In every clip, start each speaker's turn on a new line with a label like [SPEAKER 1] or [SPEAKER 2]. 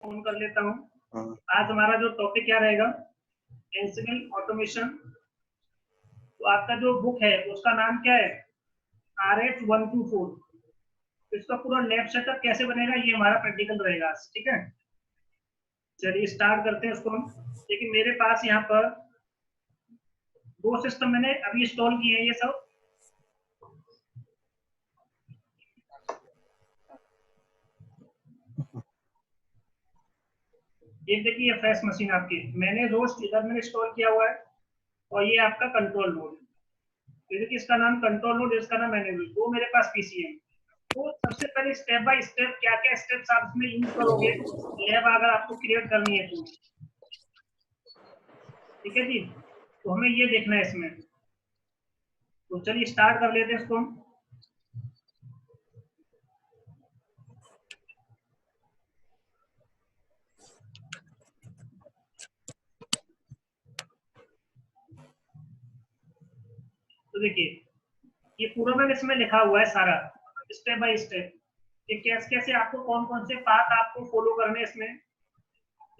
[SPEAKER 1] On कर लेता हूँ।
[SPEAKER 2] हाँ।
[SPEAKER 1] आज हमारा जो टॉपिक क्या रहेगा, एंसिबल ऑटोमेशन। तो आपका जो बुक है उसका नाम क्या है, RH124। तो इसका पूरा लैब सेटअप कैसे बनेगा ये हमारा प्रैक्टिकल रहेगा, ठीक है। चलिए स्टार्ट करते हैं उसको हम। लेकिन मेरे पास यहाँ पर 2 सिस्टम मैंने अभी इंस्टॉल किए हैं, ये सब ये देखिए फ्रेश मशीन आपकी मैंने रोस्ट इधर मैंने इंस्टॉल किया हुआ है, और ये आपका कंट्रोल नोड, ये देखिए इसका नाम कंट्रोल नोड, इसका नाम मैनेजर, वो मेरे पास पीसी है। तो सबसे पहले स्टेप बाय स्टेप क्या क्या स्टेप्स आप इसमें यूज करोगे लैब अगर आपको क्रिएट करनी है तो, ठीक है जी। तो हमें ये देखना है इसमें। तो चलिए स्टार्ट कर लेते हैं इसको हम। तो देखिए ये पूरा मैंने इसमें लिखा हुआ है सारा स्टेप बाय स्टेप, कि कैसे कैसे आपको कौन कौन से पाथ आपको फॉलो करने इसमें,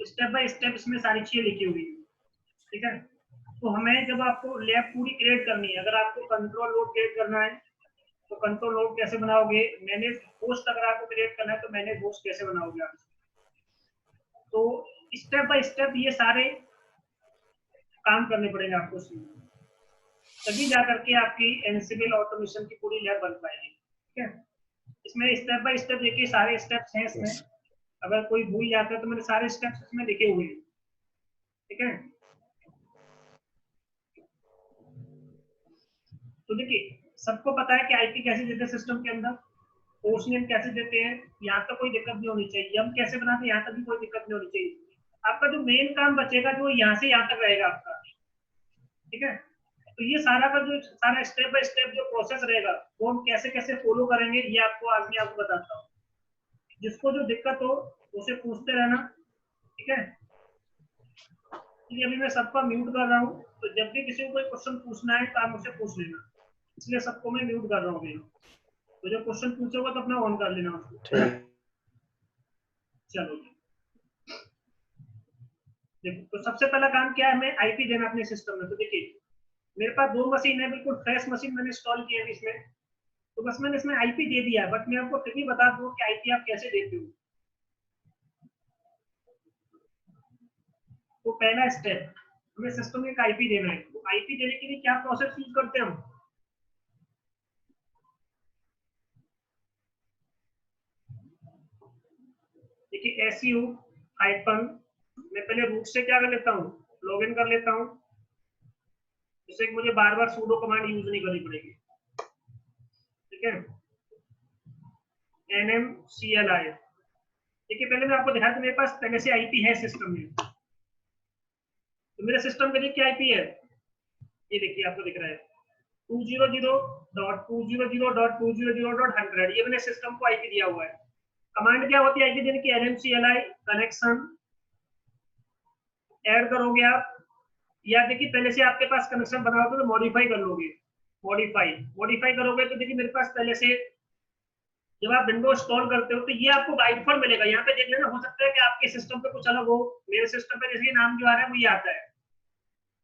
[SPEAKER 1] स्टेप बाय स्टेप इसमें सारी चीजें लिखी हुई है, ठीक है। तो हमें जब आपको लैब पूरी क्रिएट करनी है, अगर आपको कंट्रोल नोड क्रिएट करना है तो कंट्रोल नोड कैसे बनाओगे, मैनेज होस्ट अगर आपको क्रिएट करना है तो मैनेज होस्ट कैसे बनाओगे आप। तो स्टेप बाय स्टेप ये सारे काम करने पड़ेंगे आपको उसमें, तभी जा करके आपकी एंसिबल ऑटोमेशन की पूरी लैब बन पाएगी, ठीक है। इसमें स्टेप बाय स्टेप देखिए सारे स्टेप्स हैं इसमें, अगर कोई भूल जाता है तो मैंने सारे स्टेप्स इसमें लिखे हुए हैं, ठीक है। तो देखिए सबको पता है कि आईपी कैसे देते हैं सिस्टम के अंदर, होस्ट नेम कैसे देते हैं, यहाँ तक कोई दिक्कत नहीं होनी चाहिए, हम कैसे बनाते हैं यहाँ तक भी कोई दिक्कत नहीं होनी चाहिए। आपका जो मेन काम बचेगा जो यहाँ से यहाँ तक रहेगा आपका, ठीक है। तो ये सारा का जो सारा स्टेप बाय स्टेप जो प्रोसेस रहेगा वो हम कैसे कैसे फॉलो करेंगे ये आपको आज मैं आपको बताता हूँ। जिसको जो दिक्कत हो उसे पूछते रहना, ठीक है। इसलिए अभी मैं सबका म्यूट कर रहा हूँ, तो जब भी किसी को कोई क्वेश्चन पूछना है तो आप मुझसे पूछ लेना, इसलिए सबको मैं म्यूट कर रहा हूँ। तो जब क्वेश्चन पूछोगे तो अपना ऑन कर लेना उसको। चलो देखो, तो सबसे पहला काम क्या है, हमें आईपी देना अपने सिस्टम में। तो देखिए मेरे पास 2 मशीन है, बिल्कुल फ्रेश मशीन मैंने इंस्टॉल की है इसमें, तो बस मैंने इसमें आईपी दे दिया है, बट मैं आपको फिर भी बता दूं कि आईपी आप कैसे देते हो। तो पहला स्टेप हमें सिस्टम में एक आईपी देना है। तो आईपी देने के लिए क्या प्रोसेस यूज करते हैं हम, देखिए एसयू हाइफन, मैं पहले रूट से क्या कर लेता हूँ, लॉगिन कर लेता हूँ, जिससे मुझे बार बार सूडो कमांड यूज नहीं करनी पड़ेगी, ठीक है। nmcli, देखिए पहले मैं आपको दिखाया था मेरे पास पहले से आईपी है सिस्टम में। तो मेरे सिस्टम के लिए क्या आईपी है, ये देखिए आपको दिख रहा है 200.200.200.100, ये मैंने सिस्टम को आईपी दिया हुआ है। कमांड क्या होती है आईपी देने की, nmcli कनेक्शन ऐड करोगे आप, या देखिए पहले से आपके पास कनेक्शन बना होगा तो मॉडिफाई कर लोगे, मॉडिफाई करोगे तो देखिए मेरे पास पहले से, जब आप विंडो इंस्टॉल करते हो तो ये आपको बाय डिफॉल्ट मिलेगा। यहाँ पे देख लेना, हो सकता है कि आपके सिस्टम पे कुछ अलग हो, मेरे सिस्टम पे जैसे नाम जो आ रहा है वो ये आता है,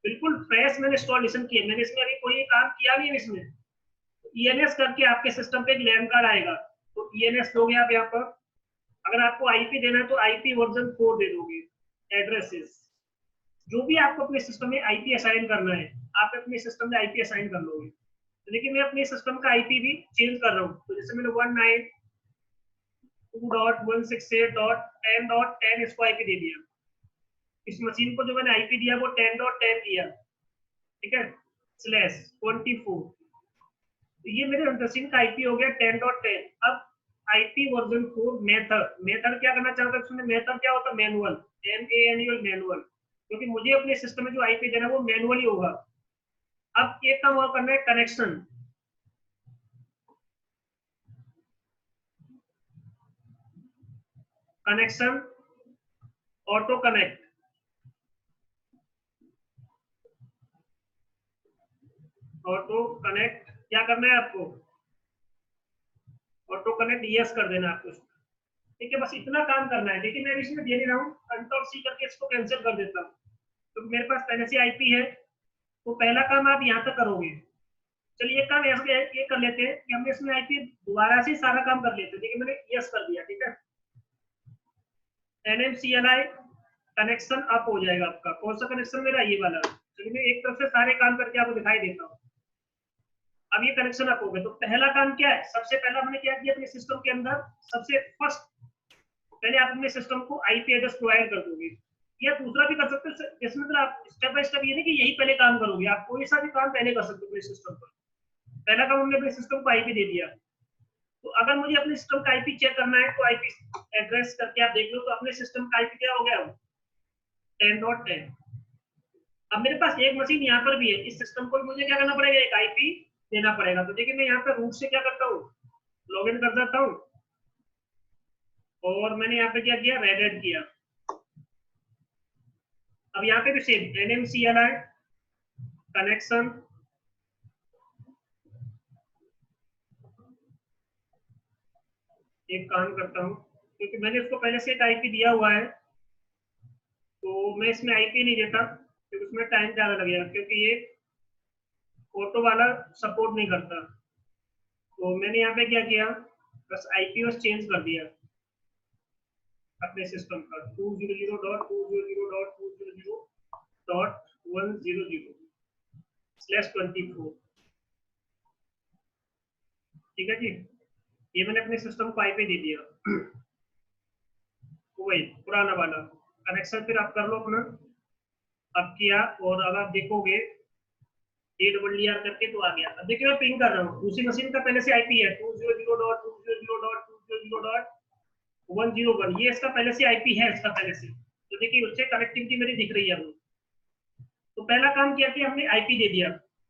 [SPEAKER 1] बिल्कुल फ्रेश मैंने इंस्टॉलेशन किया, मैंने इसमें अभी कोई काम किया नहीं है इसमें। ईएनएस करके आपके सिस्टम पे एक लैन कार्ड आएगा, तो ईएनएस दोगे आप यहाँ पर। अगर आपको आईपी देना है तो आईपी वर्जन 4 दे दोगे, एड्रेसेस जो भी आपको अपने सिस्टम में आईपी असाइन करना है आप अपने सिस्टम में आईपी असाइन कर लोगे। तो देखिए मैं अपने सिस्टम का आईपी भी चेंज कर रहा हूँ, तो जैसे मैंने 192.168.10.10 इसको आईपी दे दिया, इस मशीन को जो मैंने आईपी दिया वो 10.10 दिया, ठीक है, /24। तो ये मेरे मशीन का आईपी हो गया 10.10। अब आईपी वर्जन 4 मेथड क्या करना चाहता है, मेथड क्या होता है, मैनुअल, मैनुअल मैनुअल, क्योंकि मुझे अपने सिस्टम में जो आईपी देना है वो मैनुअली होगा। अब एक काम और करना है, connection, connection auto connect, auto connect क्या करना है आपको, ऑटो कनेक्ट यस कर देना आपको। ठीक है, बस इतना काम करना है। लेकिन मैं इसमें दे नहीं रहा हूँ, कंट्रोल सी करके इसको कैंसिल कर देता हूँ, तो मेरे पास पहले से आईपी है। तो पहला काम आप यहाँ तक करोगे। चलिए एक काम ऐसे ये कर लेते हैं कि हमने इसमें आईपी दोबारा से सारा काम कर लेते हैं। देखिए मैंने यस कर दिया, ठीक है, NMCLI कनेक्शन अप हो जाएगा आपका। कौन सा कनेक्शन मेरा? ये वाला। चलिए मैं एक तरफ से सारे काम करके आपको दिखाई देता हूँ। अब ये कनेक्शन अप हो गए। तो पहला काम क्या है? सबसे पहला हमने क्या किया अपने सिस्टम के अंदर? सबसे फर्स्ट पहले आप अपने सिस्टम को आईपी एड्रेस प्रोवाइड कर दोगे, या दूसरा भी कर सकते हो, जिसमें मतलब आप स्टेप बाय स्टेप ये नहीं कि यही पहले काम करोगे, आप कोई सा भी काम पहले कर सकते हो अपने सिस्टम पर। पहला काम हमने अपने सिस्टम को आईपी दे दिया। तो अगर मुझे अपने सिस्टम का आईपी चेक करना है तो आईपी एड्रेस करके आप देख लो, तो अपने सिस्टम का आईपी क्या हो गया? 10.10। अब मेरे पास एक मशीन यहाँ पर भी है, इस सिस्टम को मुझे क्या करना पड़ेगा? एक आईपी देना पड़ेगा। तो देखिए मैं यहाँ पर रूट से क्या करता हूँ, लॉग इन कर देता हूँ, और मैंने यहाँ पे क्या किया? रेड एड किया। अब यहाँ पे भी सेम NMCLI कनेक्शन, एक काम करता हूँ क्योंकि मैंने इसको पहले से एक आईपी दिया हुआ है, तो मैं इसमें आईपी नहीं देता क्योंकि उसमें टाइम ज्यादा लगेगा, क्योंकि ये ऑटो वाला सपोर्ट नहीं करता। तो मैंने यहाँ पे क्या किया, बस आईपी बस चेंज कर दिया अपने सिस्टम का 200.200.200.100/24। ठीक है जी, ये मैंने अपने सिस्टम को आईपी दे दिया। वही पुराना वाला कनेक्शन फिर आप कर लो अपना। अब किया, और अब आप देखोगे AWR करके तो आ गया। अब देखिए मैं पिंग कर रहा हूँ, दूसरी मशीन का पहले से आईपी है 200.200.200.101। ये इसका पहले से आईपी है, इसका पहले से। तो देखिए उससे कनेक्टिविटी मेरी दिख रही है। तो पहला काम किया कि हमने आईपी दे दिया।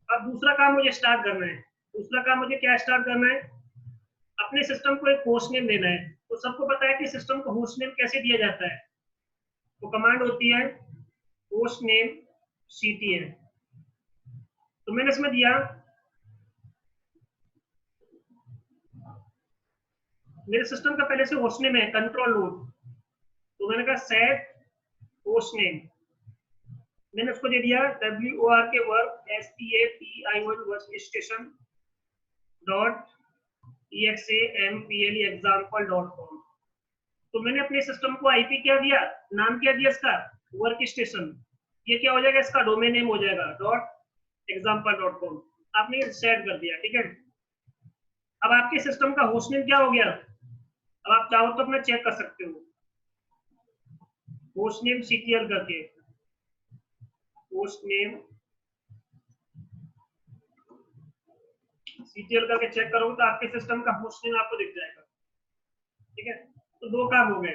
[SPEAKER 1] अब दूसरा काम मुझे स्टार्ट करना है। दूसरा काम मुझे क्या स्टार्ट करना है? अपने सिस्टम को एक होस्ट नेम देना है। तो सबको पता है कि सिस्टम को होस्ट नेम कैसे दिया जाता है। तो कमांड होती है होस्ट नेम CTN। तो मैंने इसमें दिया, मेरे सिस्टम का पहले से होस्ट नेम है कंट्रोल नोड, तो मैंने कहा सेट होस्ट नेम। मैंने उसको दे दिया WOR के work STAPION work station .example.com। तो मैंने अपने सिस्टम को आईपी क्या दिया, नाम क्या दिया इसका? Work station. ये क्या हो जाएगा? इसका डोमेन नेम हो जाएगा .example.com। आपने सेट कर दिया, ठीक है। अब आपके सिस्टम का होस्ट नेम क्या हो गया? अब आप चाहो तो अपना चेक कर सकते हो, होस्ट नेम CTL करके, होस्ट नेम CTL करके चेक करोगे तो आपके सिस्टम का होस्ट नेम आपको दिख जाएगा, ठीक है। तो दो काम हो गए।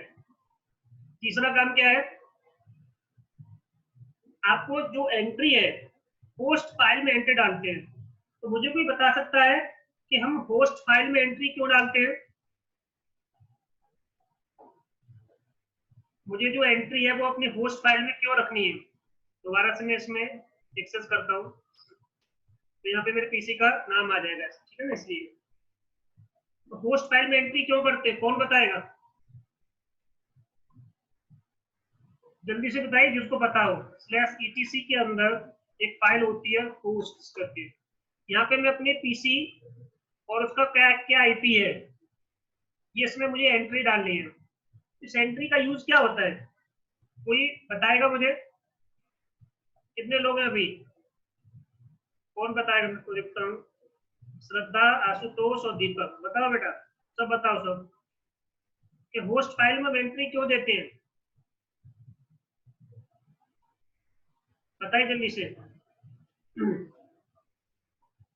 [SPEAKER 1] तीसरा काम क्या है? आपको जो एंट्री है होस्ट फाइल में एंट्री डालते हैं। तो मुझे कोई बता सकता है कि हम होस्ट फाइल में एंट्री क्यों डालते हैं? मुझे जो एंट्री है वो अपनी होस्ट फाइल में क्यों रखनी है? दोबारा से मैं इसमें एक्सेस करता हूँ, तो यहाँ पे मेरे पीसी का नाम आ जाएगा, ठीक है ना। इसलिए तो होस्ट फाइल में एंट्री क्यों करते हैं, कौन बताएगा? जल्दी से बताइए जिसको पता हो। /etc के अंदर एक फाइल होती है होस्ट करके, यहाँ पे मैं अपने पीसी और उसका क्या क्या आईपी है, ये इसमें मुझे एंट्री डालनी है। इस एंट्री का यूज क्या होता है, कोई बताएगा मुझे? कितने लोग हैं अभी? कौन बताएगा? मैं तो देखता हूँ, श्रद्धा, आशुतोष और दीपक। बताओ बेटा, सब बताओ सब, कि होस्ट फाइल में एंट्री क्यों देते हैं? बताइए जल्दी से।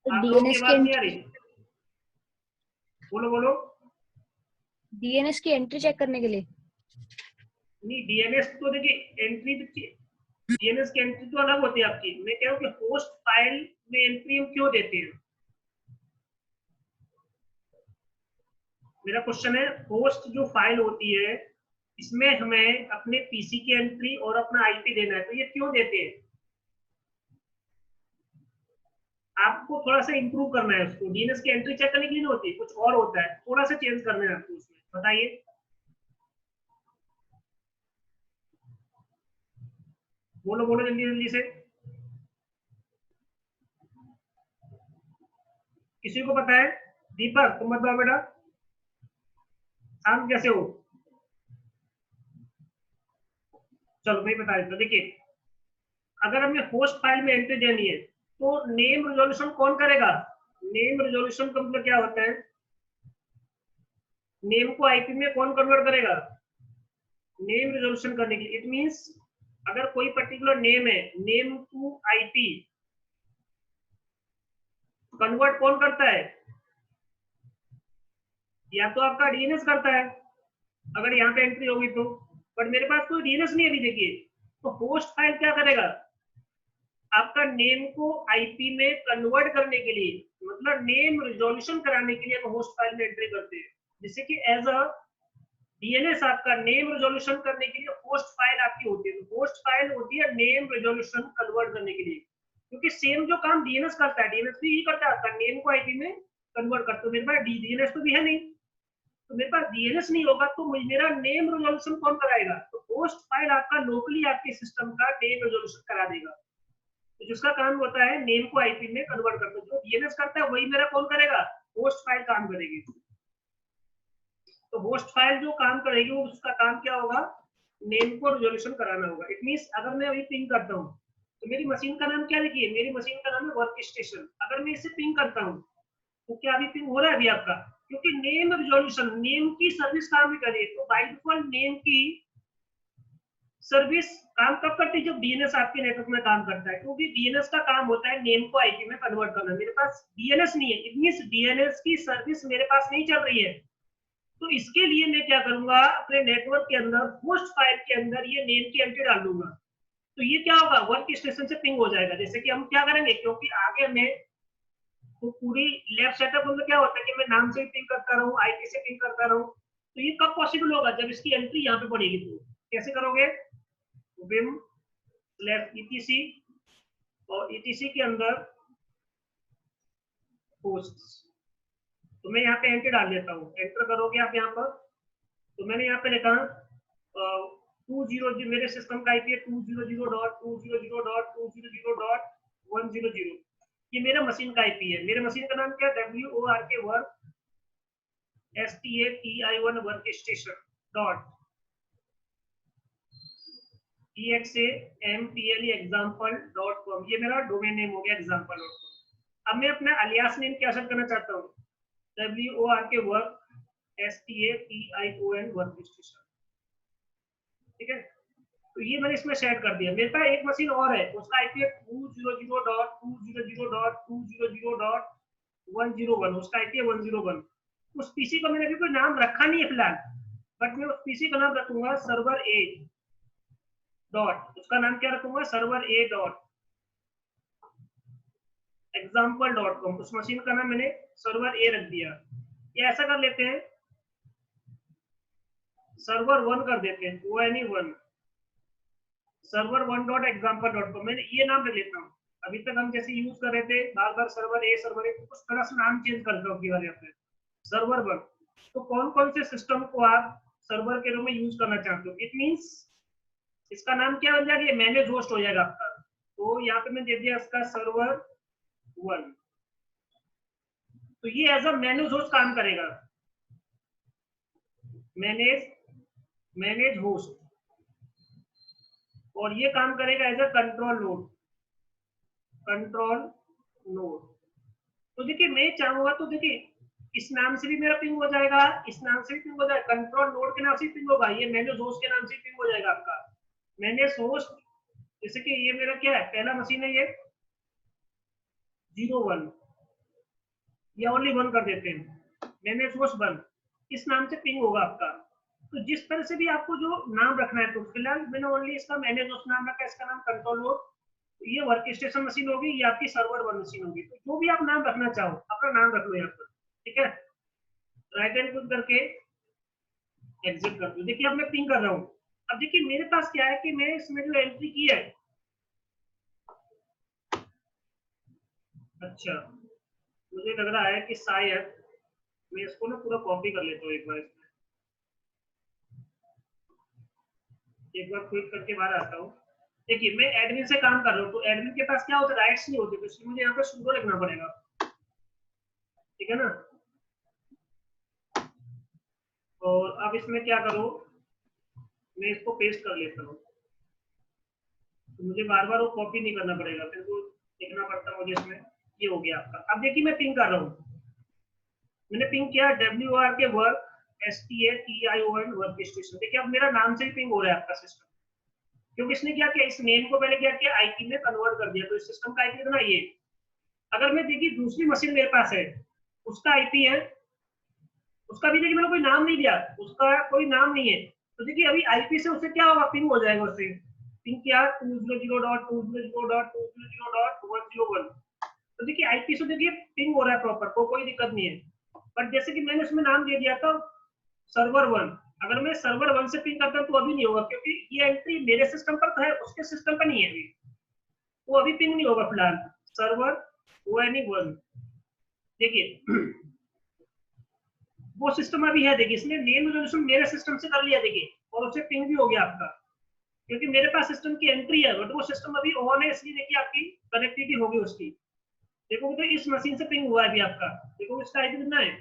[SPEAKER 1] आप लोगों की
[SPEAKER 2] DNS
[SPEAKER 1] बात नहीं आ रही, बोलो बोलो।
[SPEAKER 2] DNS की एंट्री चेक करने के लिए।
[SPEAKER 1] नहीं, DNS तो देखिए एंट्री, DNS की एंट्री तो अलग होती है आपकी। मैं कह रहा हूँ कि होस्ट फाइल में एंट्री हम क्यों देते हैं? मेरा क्वेश्चन है, होस्ट जो फाइल होती है इसमें हमें अपने पीसी की एंट्री और अपना आईपी देना है, तो ये क्यों देते हैं? आपको थोड़ा सा इंप्रूव करना है उसको। DNS की एंट्री चेक करने के लिए नहीं होती, कुछ और होता है, थोड़ा सा चेंज करना है आपको उसमें। बताइए। बोलो बोलो जल्दी जल्दी से, किसी को पता है? दीपक तुम बताओ बेटा, शांत कैसे हो? चलो मैं बता देता हूं। देखिए, अगर हमें होस्ट फाइल में एंट्री देनी है तो नेम रिजोल्यूशन कौन करेगा? नेम रिजोल्यूशन का मतलब क्या होता है? नेम को आईपी में कौन कन्वर्ट करेगा? नेम रिजोल्यूशन करने के लिए, इट मींस अगर कोई पर्टिकुलर नेम है, नेम टू आईपी कन्वर्ट कौन करता है? या तो आपका डीएनएस करता है, अगर यहाँ पे एंट्री होगी तो। बट मेरे पास कोई डीएनएस नहीं है अभी, देखिए, तो होस्ट फाइल क्या करेगा? आपका नेम को आईपी में कन्वर्ट करने के लिए, मतलब नेम रिजोल्यूशन कराने के लिए हम होस्ट फाइल में एंट्री करते हैं। जैसे कि एज अ डीएनएस आपका नेम रिजोल्यूशन करने के लिए होस्ट फाइल आपकी होती है, तो होस्ट फाइल होती है नेम रिजोल्यूशन कन्वर्ट करने के लिए, क्योंकि सेम जो काम डीएनएस करता है, डीएनएस भी यही करता है, आपका नेम को आईपी में कन्वर्ट करते हो। मेरे पास डीएनएस तो भी है नहीं, तो मेरे पास डीएनएस नहीं होगा तो मेरा नेम रिजोल्यूशन कौन कराएगा? तो होस्ट फाइल आपका लोकली आपके सिस्टम का नेम रिजोल्यूशन करा देगा। तो जिसका काम होता है नेम को आईपी में कन्वर्ट करना, जो डीएनएस करता है वही मेरा कौन करेगा? होस्ट फाइल काम करेगी। तो होस्ट फाइल जो काम करेगी वो उसका काम क्या होगा? नेम को रिजोल्यूशन कराना होगा। इट मींस अगर मैं अभी पिंग करता हूँ तो मेरी मशीन का नाम क्या लिखिए, मेरी मशीन का नाम है वर्क स्टेशन। अगर मैं इसे पिंग करता हूँ तो क्या अभी पिंग हो रहा है अभी आपका? क्योंकि नेम रिजोल्यूशन, नेम की सर्विस काम भी करे, तो बाय डिफॉल्ट नेम की सर्विस काम कब करती है? जब डीएनएस आपके नेटवर्क में काम करता है, क्योंकि डीएनएस का काम होता है नेम को आईपी में कन्वर्ट करना। मेरे पास डीएनएस नहीं है, इट मींस डीएनएस की सर्विस मेरे पास नहीं चल रही है, तो इसके लिए मैं क्या करूंगा? अपने नेटवर्क के अंदर होस्ट फाइल के अंदर ये नेम की एंट्री डाल दूंगा, तो ये क्या होगा? वर्क स्टेशन से पिंग हो जाएगा। जैसे कि हम क्या करेंगे, क्योंकि आगे में तो पूरी लैब सेटअप में क्या होता है कि मैं नाम से भी पिंग करता रहूं, आईपी से पिंग करता रहूं, तो ये कब पॉसिबल होगा? जब इसकी एंट्री यहाँ पे पड़ेगी। तो कैसे करोगे? विम ईटीसी, और ईटीसी के अंदर होस्ट, तो मैं यहाँ पे एंट्री डाल देता हूँ। एंटर करोगे आप यहाँ पर, तो मैंने यहाँ पे लिखा 200, मेरे सिस्टम का आईपी है 200.200.200.100। ये मेरा मशीन का आईपी है। मेरे मशीन का नाम क्या है? WORK work STATI1 work station dot example.com, ये मेरा डोमेन नेम हो गया example.com। अब मैं अपना अलियास नेम क्या सेट करना चाहता हूँ? WORK work STATION work station, ठीक है। तो ये मैंने इसमें सेट कर दिया। मेरे पास एक मशीन और है, उसका आईपी है 200.200.200.101, उसका आईपी है 101। उस पीसी का मैंने अभी कोई नाम रखा नहीं है फिलहाल, बट मैं उस पीसी का नाम रखूंगा सर्वर ए डॉट, उसका नाम क्या रखूंगा? सर्वर ए डॉट example.com। उस मशीन का नाम मैंने सर्वर ए रख दिया। या ऐसा कर लेते हैं, सर्वर 1 कर देते हैं, ONE1 सर्वर 1.example.com, मैंने ये नाम ले लेता हूँ। अभी तक हम जैसे यूज कर रहे थे बार बार सर्वर ए, कुछ थोड़ा सा नाम चेंज करता हूँ सर्वर 1। तो कौन कौन से सिस्टम को आप सर्वर के रूप में यूज करना चाहते हो? इट मींस इसका नाम क्या बन जाएगा? मैनेज होस्ट हो जाएगा आपका। तो यहाँ पे मैं दे दिया इसका सर्वर 1, तो ये एज अ मैनेज होस्ट काम करेगा। मैनेज होस्ट, और ये काम करेगा एज अ कंट्रोल नोड। तो देखिए मैं चाहूंगा तो देखिए इस नाम से भी मेरा पिंग हो जाएगा, इस नाम से भी पिंग हो जाएगा, कंट्रोल नोड के नाम से पिंग होगा, ये मैनेज होस्ट के नाम से पिंग हो जाएगा आपका। मैनेज होस्ट, जैसे कि ये मेरा क्या है, पहला मशीन है ये 01, या ओनली 1 कर देते हैं, मैनेज होस्ट 1, इस नाम से पिंग होगा आपका। तो जिस तरह से भी आपको जो नाम रखना है, तो फिलहाल मैंने ओनली इसका मैनेज होस्ट नाम रखा है, इसका नाम कंट्रोल नोड, ये वर्क स्टेशन मशीन होगी, ये आपकी सर्वर 1 मशीन होगी। तो जो भी आप नाम रखना चाहो अपना नाम रख लो यहाँ पर, ठीक है। राइट हैंड क्लिक करके एग्जिट कर दो। देखिए अब मैं पिंग कर रहा हूँ। अब देखिए मेरे पास क्या है कि मैं इसमें जो एंट्री की है, अच्छा मुझे लग रहा है कि शायद मैं इसको ना पूरा कॉपी कर लेता हूँ एक बार, इसमें एक बार क्लिक करके बाहर आता हूँ। देखिए मैं एडमिन से काम कर रहा हूँ, तो एडमिन के पास क्या होता है, राइट्स नहीं होते, तो इसलिए मुझे यहाँ पे sudo लिखना पड़ेगा, ठीक है ना। और अब इसमें क्या करो, मैं इसको पेस्ट कर लेता हूँ, तो मुझे बार बार वो कॉपी नहीं करना पड़ेगा, फिर वो लिखना पड़ता मुझे इसमें। ये हो गया आपका। अब देखिए मैं पिंग कर रहा हूँ, मैंने पिंग किया WR के वर्क STATION वर्क स्टेशन। देखिए अब मेरा नाम से ही पिंग हो रहा है आपका सिस्टम, क्योंकि इसने क्या किया, इस नेम को पहले क्या किया, आईपी में कन्वर्ट कर दिया। तो इस सिस्टम का आईपी कितना, ये। अगर मैं देखिए दूसरी मशीन मेरे पास है, उसका आईपी है, उसका भी देखिए मैंने कोई नाम नहीं दिया, उसका कोई नाम नहीं है, तो देखिए अभी आईपी से उससे क्या होगा, पिंग हो जाएगा उससे। पिंग किया 200.200.200.101, तो देखिए आईपी से देखिए पिंग हो रहा है प्रॉपर, कोई दिक्कत नहीं है। बट जैसे कि मैंने उसमें नाम दे दिया था सर्वर 1, अगर मैं सर्वर 1 से पिंग करता हूं तो अभी नहीं होगा, क्योंकि ये एंट्री मेरे सिस्टम पर तो है, उसके सिस्टम पर नहीं है अभी, वो अभी पिंग नहीं होगा फिलहाल। सर्वर ONE1, देखिए वो सिस्टम अभी है, देखिए इसने नेम रेजोल्यूशन मेरे सिस्टम से कर लिया देखिए, और उससे पिंग भी हो गया आपका, क्योंकि मेरे पास सिस्टम की एंट्री है, बट वो सिस्टम अभी ऑन है, इसलिए देखिए आपकी कनेक्टिविटी होगी उसकी। देखोगे तो इस मशीन से पिंग हुआ है अभी आपका, देखो इसका आईपी कितना है।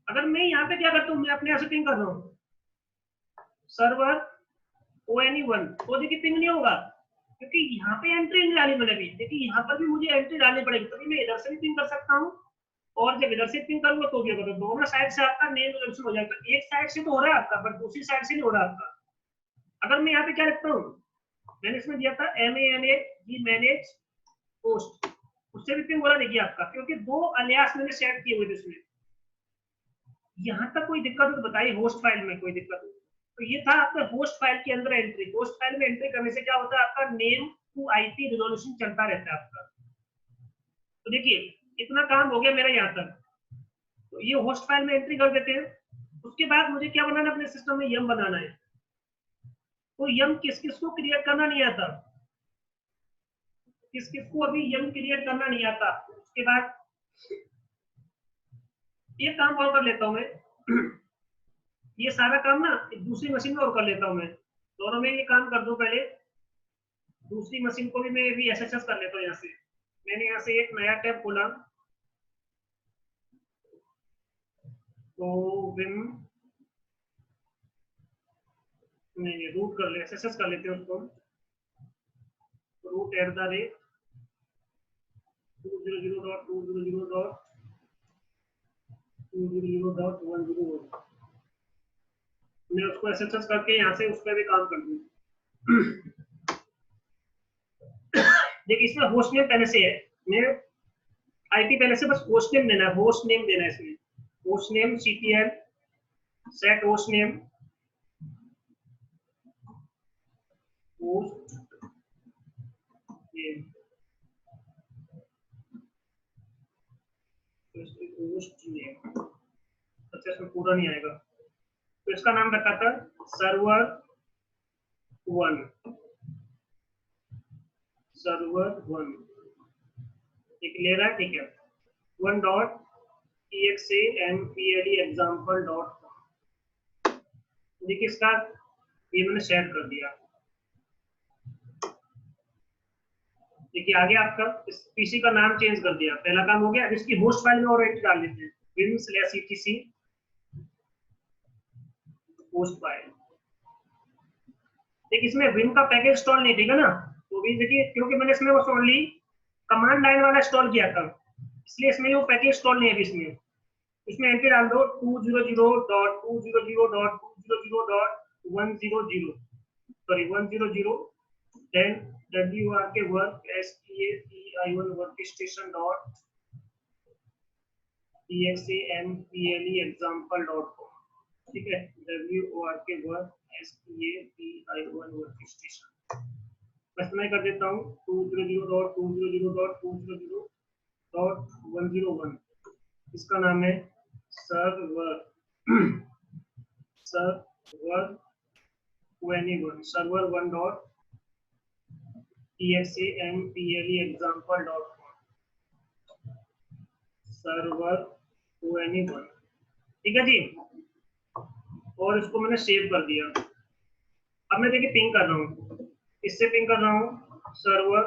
[SPEAKER 1] अगर मैं यहाँ पे क्या करता हूँ, मैं अपने यहाँ से पिंग कर रहा हूँ सर्वर ONE1, तो देखिए पिंग नहीं होगा, क्योंकि यहाँ पे एंट्री नहीं डाली मैंने भी। देखिए यहाँ पर भी मुझे एंट्री डालनी पड़ेगी, तभी मैं इधर से भी पिंग कर सकता हूँ, और जब इधर से पिंग करूंगा तो भी होगा, तो दोनों साइड से आपका नेम रेजोल्यूशन हो जाएगा। एक साइड से तो हो रहा है आपका, बट दूसरी साइड से नहीं हो रहा आपका। अगर मैं यहाँ पे क्या लिखता हूँ, मैंने इसमें दिया था MANAG मैनेज पोस्ट, उससे भी पिंग हो रहा देखिए आपका, क्योंकि दो अलियास मैंने सेट किए हुए थे इसमें। यहाँ तक कोई दिक्कत हो तो बताइए, होस्ट फाइल में कोई दिक्कत हो तो। ये था आपका होस्ट फाइल के अंदर एंट्री। होस्ट फाइल में एंट्री करने से क्या होता है, आपका नेम टू IP रिजोल्यूशन चलता रहता है आपका। तो देखिए इतना काम हो गया मेरा यहाँ तक, तो ये होस्ट फाइल में एंट्री कर देते हैं। उसके बाद मुझे क्या बनाना है, अपने सिस्टम में यम बनाना है। तो यम किस किस को क्रिएट करना नहीं आता, किस किस को अभी यम क्रिएट करना नहीं आता। उसके बाद ये काम और कर लेता हूँ मैं ये सारा काम ना दूसरी मशीन में और कर लेता हूँ मैं, दोनों में ये काम कर दूं पहले। दूसरी मशीन को भी मैं भी SSS कर लेता हूँ। यहाँ से मैंने यहाँ से एक नया टैब खोला, तो विम नहीं रूट कर ले, SSS कर लेते हैं उसको, रूट @ 200.200.200.101, मैं उसको SSS करके यहाँ से उस पर भी काम कर दूँ। देखिए इसमें होस्ट नेम पहले से है, मैं IP पहले से बस होस्ट नेम देना है, होस्ट नेम देना है इसमें। Host name CPL set host name host name, host name अच्छा इसमें पूरा नहीं आएगा, तो इसका नाम रखा था सर्वर 1, सर्वर 1 एक ले रहा है, ठीक है। 1.example.com, देखिए इसका ये मैंने सेट कर दिया। देखिए आगे आपका इस पीसी का नाम चेंज कर दिया, पहला काम हो गया। अब इसकी होस्ट फाइल में और एंट्री डाल देते हैं, vim/etc होस्ट फाइल। देखिए इसमें विम का पैकेज इंस्टॉल नहीं, ठीक है ना, तो भी देखिए क्योंकि मैंने इसमें बस ओनली कमांड लाइन वाला इंस्टॉल किया था, इसलिए इसमें वो पैकेज इंस्टॉल नहीं है अभी। इसमें एंट्री डाल दो 200.200.200.100, सॉरी 100, देन WR के work STATION work station .example.com, ठीक है। WR के work STATION work station bus मैं कर देता हूँ 200.200.200.101, इसका नाम है सर्वर सर्वर 1 सर्वर 1, ठीक है जी। और इसको मैंने सेव कर दिया। अब मैं देखिए पिंग कर रहा हूँ, इससे पिंग कर रहा हूँ, सर्वर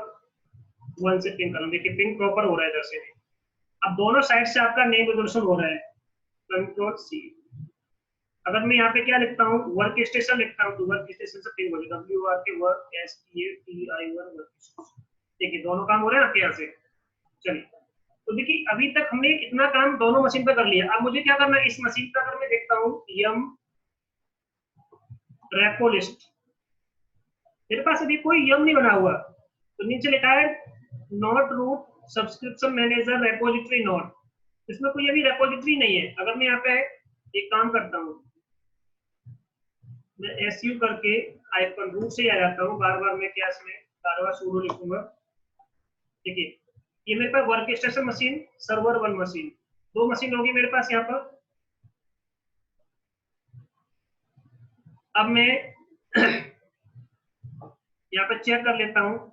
[SPEAKER 1] 1 से पिंग कर रहा हूँ, देखिए पिंग प्रॉपर हो रहा है इधर से। अब दोनों साइड से आपका नेम रिजोल्यूशन हो रहा है, कंट्रोल सी। अगर मैं यहाँ पे क्या लिखता हूँ, वर्क स्टेशन लिखता हूँ, तो वर्क स्टेशन से पिंग हो जाएगा, WRK work STATI work station. देखिए दोनों काम हो रहे हैं आपके यहाँ से। चलिए, तो देखिए अभी तक हमने इतना काम दोनों मशीन पे कर लिया। अब मुझे क्या करना है, इस मशीन पे अगर मैं देखता हूँ यम रेपो लिस्ट, मेरे पास अभी कोई यम नहीं बना हुआ, तो नीचे लिखा है not root subscription manager repository not, इसमें कोई अभी रेपोजिटरी नहीं है। अगर मैं यहाँ पे एक काम करता हूँ, मैं SU करके हाइफन रूट से आ जाता हूँ, बार बार मैं क्या इसमें बार बार सुडो लिखूंगा। देखिए ये मेरे पास work station machine, server 1 machine, 2 machine होगी मेरे पास यहाँ पर। अब मैं यहाँ पे चेक कर लेता हूँ,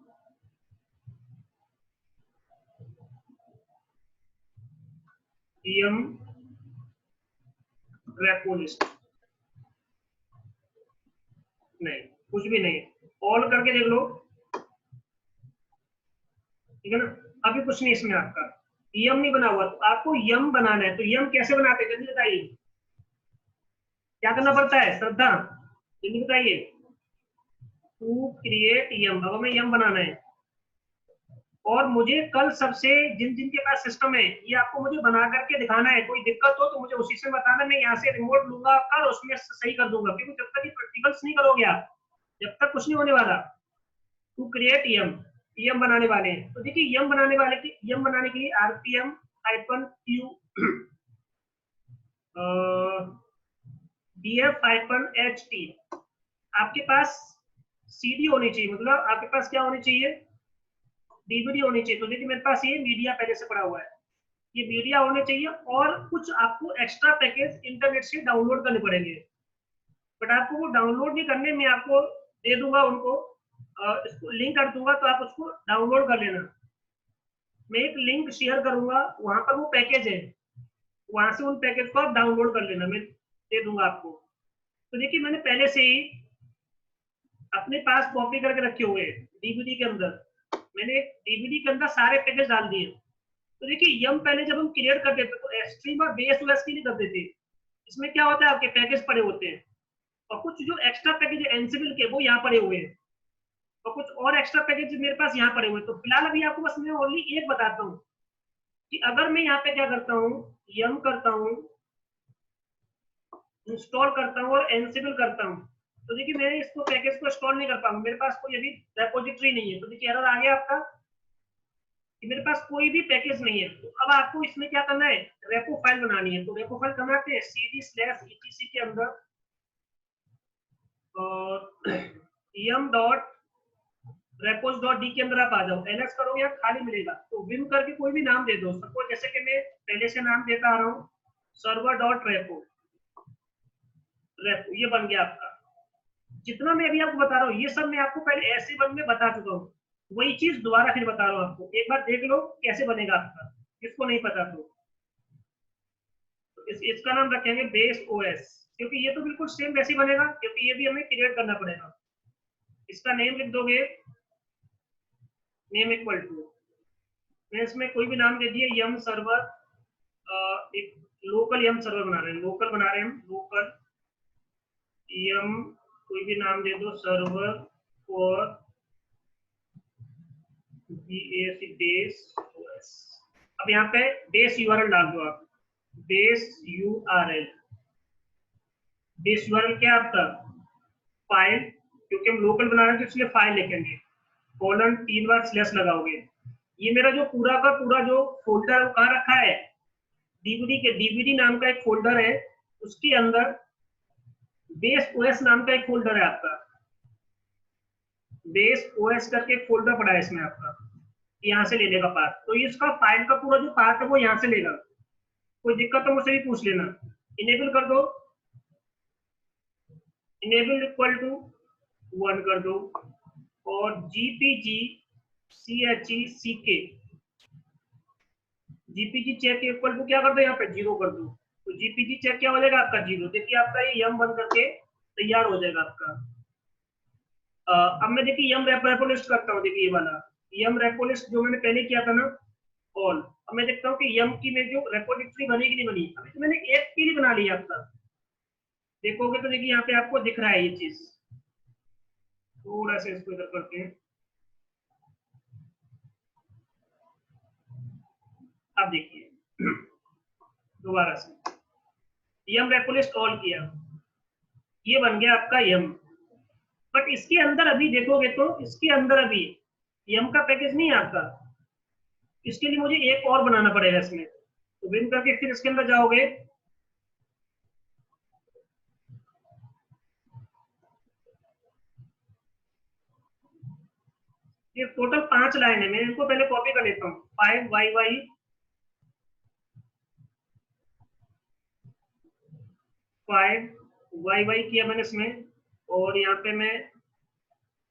[SPEAKER 1] यम रेपो लिस्ट, नहीं कुछ भी नहीं, ऑल करके देख लो, ठीक है ना। अभी कुछ नहीं इसमें आपका यम नहीं बना हुआ, तो आपको यम बनाना है। तो यम कैसे बनाते हैं जल्दी बताइए, क्या करना पड़ता है श्रद्धा, जल्दी बताइए। टू क्रिएट यम, अब हमें यम बनाना है, और मुझे कल सबसे जिन जिन के पास सिस्टम है ये आपको मुझे बना करके दिखाना है। कोई दिक्कत हो तो मुझे उसी से बताना, मैं यहाँ से रिमोट लूंगा आपका और उसमें सही कर दूंगा, क्योंकि जब तक ये प्रैक्टिकल्स नहीं करोगे आप, जब तक कुछ नहीं होने वाला। टू क्रिएट यम बनाने वाले हैं, तो देखिए यम बनाने वाले की यम बनाने के लिए RPM -Q DF-HT आपके पास CD होनी चाहिए, मतलब आपके पास क्या होनी चाहिए, DVD होनी चाहिए। तो देखिए मेरे पास ये मीडिया पहले से पड़ा हुआ है, ये मीडिया होने चाहिए, और कुछ आपको एक्स्ट्रा पैकेज इंटरनेट से डाउनलोड करने पड़ेंगे, बट आपको वो डाउनलोड नहीं करने, मैं आपको दे दूंगा उनको, इसको लिंक कर दूंगा, तो आप उसको डाउनलोड कर लेना। मैं एक लिंक शेयर करूंगा, वहां पर वो पैकेज है, वहां से उन पैकेज को आप डाउनलोड कर लेना, मैं दे दूंगा आपको। तो देखिए मैंने पहले से ही अपने पास कॉपी करके रखे हुए हैं, DVD के अंदर मैंने DVD के अंदर सारे पैकेज डाल दिए। तो देखिए यम पहले जब हम क्रिएट करते थे तो एक्सट्रीम और बेस ओएस के लिए करते थे, इसमें क्या होता है आपके पैकेज पड़े होते हैं, और कुछ जो एक्स्ट्रा पैकेज है एनसिबिल के वो यहाँ पड़े हुए हैं, और कुछ और एक्स्ट्रा पैकेज मेरे पास यहाँ पड़े हुए हैं। तो फिलहाल अभी आपको बस मैं ओनली एक बताता हूँ कि अगर मैं यहाँ पे क्या करता हूँ, यम करता हूँ, इंस्टॉल करता हूँ और एनसिबल करता हूँ, तो देखिए मैं इसको पैकेज को इंस्टॉल नहीं कर पाऊंगा, मेरे पास कोई अभी रेपोजिटरी नहीं है। तो देखिए एरर आ गया आपका कि मेरे पास कोई भी पैकेज नहीं है। तो अब आपको इसमें क्या करना है, रेपो फाइल बनानी है। तो रेपो फाइल बनाते हैं CD/etc के अंदर yum.repos.d के अंदर आप आ जाओ, ls करोगे या खाली मिलेगा, तो विम करके कोई भी नाम दे दो। सपोज जैसे कि मैं पहले से नाम देता आ रहा हूँ server.repo, ये बन गया आपका। जितना मैं अभी आपको बता रहा हूँ ये सब मैं आपको पहले ऐसे वन में बता चुका हूँ, वही चीज दोबारा फिर बता रहा हूँ आपको, एक बार देख लो कैसे बनेगा आपका, किसको नहीं पता तो इसका नाम रखेंगे बेस ओएस, क्योंकि ये तो बिल्कुल सेम वैसे ही बनेगा, क्योंकि ये भी हमें क्रिएट करना पड़ेगा। इसका नेम लिख दोगे, नेम इक्वल टू, मैं इसमें कोई भी नाम दे दिए, यम सर्वर, एक लोकल यम सर्वर बना रहे हैं, लोकल बना रहे हैं हम, लोकल यम कोई भी नाम दे दो, सर्वर फॉर बेस ओएस। अब यहाँ पे बेस यूआरएल डाल दो आप, बेस यूआरएल, बेस यूआरएल क्या आपका फाइल, क्योंकि हम लोकल बना रहे हैं तो इसलिए फाइल लिखेंगे, कोलन 3 बार स्लैश लगाओगे। ये मेरा जो पूरा का पूरा जो फोल्डर है वो कहाँ रखा है, डीवीडी नाम का एक फोल्डर है, उसके अंदर बेस ओएस नाम का एक फोल्डर है आपका, बेस ओएस करके एक फोल्डर पड़ा है इसमें आपका, यहाँ से ले लेगा पार्ट। तो इसका फाइल का पूरा जो पार्ट है वो यहाँ से लेगा, कोई दिक्कत तो मुझसे भी पूछ लेना। इनेबल कर दो, इनेबल इक्वल टू 1 कर दो, और GPG GPG check equal to क्या कर दो, यहाँ पे 0 कर दो। तो जीपीजी चेक क्या हो जाएगा आपका 0। देखिए आपका ये यम बन करके तैयार हो जाएगा आपका। अब मैं देखिए यम रेपो लिस्ट करता हूँ, देखिए ये वाला यम रेपो लिस्ट जो मैंने पहले किया था ना ऑल। अब मैं देखता हूँ कि यम की में जो रेपोजिटरी बनी कि नहीं बनी। अभी तो मैंने एक की ही बना लिया आपका, देखोगे तो देखिए यहाँ पे आपको दिख रहा है ये चीज। थोड़ा सा इसको इधर करते हैं, अब देखिए दोबारा से यम रेपो लिस्ट ऑल किया, ये बन गया आपका यम। बट इसके अंदर अभी देखोगे तो इसके अंदर अभी यम का पैकेज नहीं आता। इसके लिए मुझे एक और बनाना पड़ेगा इसमें। तो विन करके फिर इसके अंदर जाओगे, ये टोटल 5 लाइन है। मैं इनको पहले कॉपी कर लेता हूँ। 5yy 5yy किया मैंने इसमें, और यहाँ पे मैं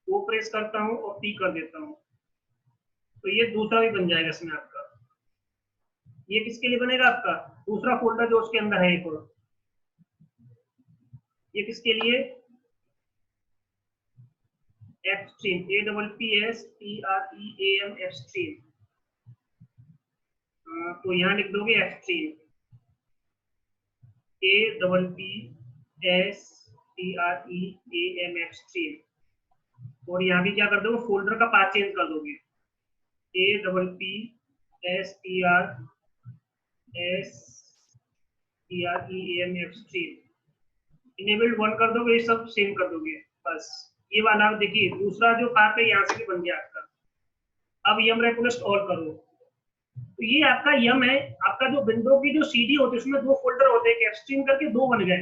[SPEAKER 1] वो प्रेस करता हूँ और पी कर देता हूँ, तो ये दूसरा भी बन जाएगा इसमें आपका। ये किसके लिए बनेगा आपका दूसरा फोल्डर जो उसके अंदर है एक और, ये किसके लिए एक्सट्रीम, APPSTREAM एक्सट्रीम। तो यहाँ लिख दोगे एक्सट्रीम, APPSTREAM एक्सट्रीम, और यहाँ भी क्या कर दोगे फोल्डर का पाथ चेंज कर दोगे, APPSTREAM एक्सट्रीम। इनेबल्ड 1 कर दोगे, ये सब सेम कर दोगे बस। ये वाला देखिए दूसरा जो पाथ है यहाँ से भी बन गया आपका। अब यम रेपोलिस्ट ऑल करो, तो ये आपका यम है। आपका जो विंडो की जो सीडी होती है उसमें 2 फोल्डर होते हैं, एक्सट्रीम करके 2 बन गए।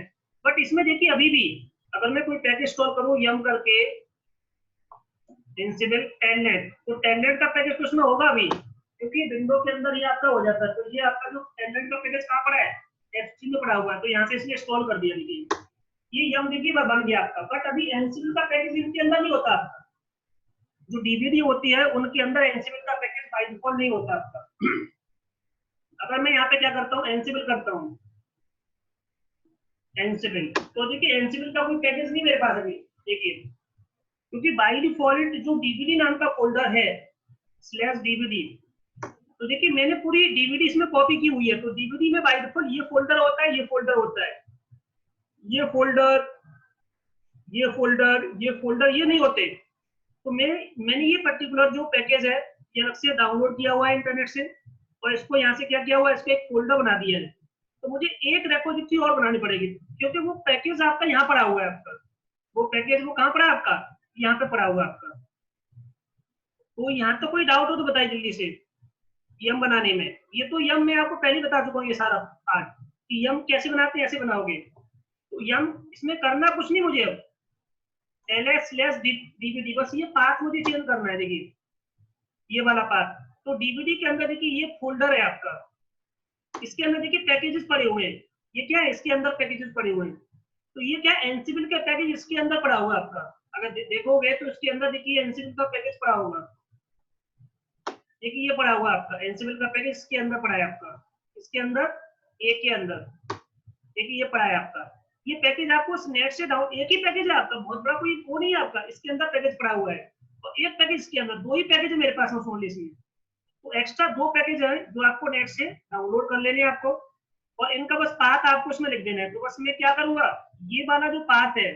[SPEAKER 1] बट इसमें देखिए अभी भी अगर मैं कोई पैकेज इंस्टॉल करूँ यम करके एनसिबल टेलनेट, तो टेलनेट का पैकेज तो उसमें होगा अभी, क्योंकि विंडो के अंदर ये आपका हो जाता है। तो ये आपका जो टेलनेट का पैकेज कहाँ पड़ा है, एक्सट्रीम में पड़ा हुआ है, तो यहाँ से इसलिए इंस्टॉल कर दिया। देखिए ये यम देखिए बन गया आपका। बट अभी एनसिबल का पैकेज इनके अंदर नहीं होता आपका। जो डीवीडी होती है उनके अंदर एनसिबल का पैकेज बाय डिफॉल्ट नहीं होता आपका। अगर मैं यहाँ पे क्या करता हूँ एनसिबल करता हूँ एनसिबल, तो देखिए एनसिबल का कोई पैकेज नहीं मेरे पास अभी, देखिए क्योंकि बाय डिफॉल्ट जो डीवीडी नाम का फोल्डर है /dvd, तो देखिए मैंने पूरी डीवीडी इसमें कॉपी की हुई है। तो डीवीडी में बाय डिफॉल्ट ये फोल्डर होता है, ये फोल्डर होता है, ये फोल्डर, ये फोल्डर, ये फोल्डर, ये नहीं होते। तो मैंने ये पर्टिकुलर जो पैकेज है ये अलग से डाउनलोड किया हुआ है इंटरनेट से, और इसको यहाँ से क्या किया हुआ है, इसका एक फोल्डर बना दिया है। तो मुझे एक रेपोजिटरी और बनानी पड़ेगी, क्योंकि वो पैकेज आपका यहाँ पड़ा हुआ है आपका। वो पैकेज वो कहाँ पड़ा है आपका, यहाँ पे पड़ा हुआ है आपका। तो यहाँ तो कोई डाउट हो तो बताइए जल्दी से यम बनाने में। ये तो यम मैं आपको पहले बता चुका हूँ ये सारा आज कि यम कैसे बनाते हैं, ऐसे बनाओगे। तो यम इसमें करना कुछ नहीं मुझे, अब ls/dvd बस ये पाथ मुझे चेंज करना है। देखिए ये वाला पाथ, तो डीवीडी के अंदर देखिए ये फोल्डर है आपका, इसके अंदर देखिए पैकेजेस पड़े हुए हैं। ये क्या है, इसके अंदर पैकेजेस पड़े हुए हैं। तो ये क्या एनसिबल का पैकेज इसके अंदर पड़ा हुआ है आपका। अगर देखोगे तो इसके अंदर देखिए एनसिबल का पैकेज पड़ा होगा। देखिए ये पड़ा हुआ आपका एनसिबल का पैकेज, इसके अंदर पड़ा है आपका, इसके अंदर ए के अंदर देखिए ये पड़ा है आपका। ये पैकेज आपको नेट से डाउन, एक ही पैकेज है आपका, बहुत बड़ा कोई वो नहीं है आपका, इसके अंदर पैकेज पड़ा हुआ है। और एक पैकेज इसके अंदर, 2 ही पैकेज है मेरे पास ओनली इसमें। तो एक्स्ट्रा 2 पैकेज है जो आपको नेट से डाउनलोड कर लेने हैं आपको, और इनका बस पाथ आपको इसमें लिख देना है। तो बस मैं क्या करूंगा, ये वाला जो पाथ है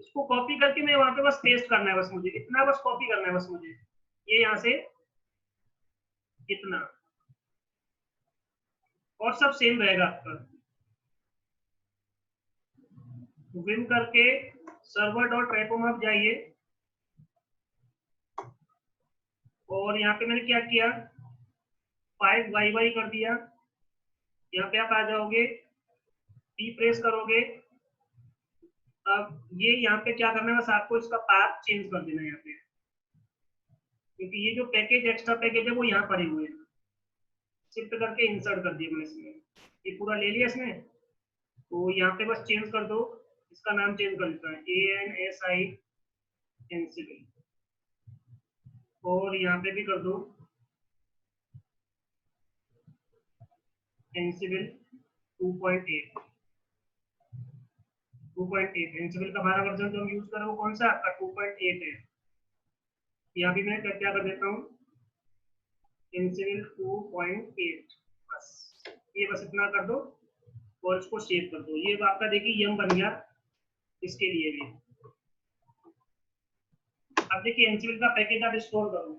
[SPEAKER 1] इसको कॉपी करके मैं वहां पे बस पेस्ट करना है, बस मुझे इतना बस कॉपी करना है बस मुझे, ये यहाँ से इतना, और सब सेम रहेगा आपका। विन करके server.repo में आप जाइए, और यहाँ पे मैंने क्या किया 5yy कर दिया। यहाँ पे आप आ जाओगे, पी प्रेस करोगे। अब ये यहाँ पे क्या करना है, बस आपको इसका पाथ चेंज कर देना है यहाँ पे, क्योंकि ये जो पैकेज एक्स्ट्रा पैकेज है वो यहाँ पड़े हुए हैं। शिफ्ट करके इंसर्ट कर दिया मैंने इसमें, ये पूरा ले लिया इसमें। तो यहाँ पे बस चेंज कर दो, इसका नाम चेंज कर देता है ANSI एनसिबल, और यहाँ पे भी कर दो एनसिबल 2.8, 2.8 है। एनसिविल का हमारा वर्जन जो हम यूज कर रहे हैं वो कौन सा आपका 2.8 है। यहाँ भी मैं क्या कर देता हूँ, एनसिविल 2.8, बस ये बस इतना कर दो और इसको सेव कर दो। ये आपका देखिए यम बन गया इसके लिए भी। अब देखिए एनसिविल का पैकेज आप इंस्टॉल करो,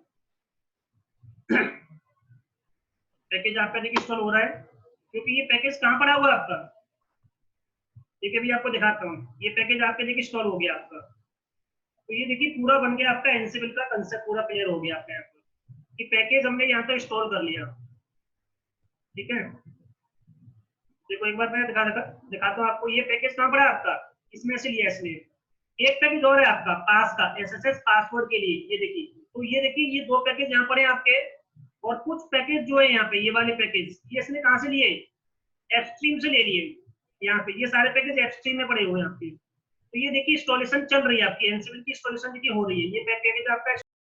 [SPEAKER 1] पैकेज आपका देखिए इंस्टॉल हो रहा है, क्योंकि ये पैकेज कहाँ पड़ा हुआ है आपका, देखिए भी आपको दिखाता हूँ, ये पैकेज आपके देखिए इंस्टॉल हो गया आपका। तो ये देखिए पूरा बन गया आपका, एनसिविल का कंसेप्ट पूरा क्लियर हो गया आपका यहाँ पर, कि पैकेज हमने यहाँ पर इंस्टॉल कर लिया। ठीक है, देखो एक बार मैं दिखाता हूँ आपको, ये पैकेज कहाँ पड़ा है आपका, इसमें से लिया इसने। एक पैकेज और है आपका पास का, एसएसएस पासवर्ड के लिए, ये देखिए। तो ये देखिए ये दो पैकेज यहाँ पड़े आपके, और कुछ पैकेज जो है यहाँ पे ये वाले पैकेज, ये इसने कहाँ से लिए, एफस्ट्रीम से ले लिए। यहाँ पे ये सारे पैकेज एफस्ट्रीम में पड़े हुए हैं आपके। तो ये देखिए इंस्टॉलेशन चल रही है आपकी, एनसिविल की इंस्टॉलेशन देखिए हो रही है। ये पैकेज आपका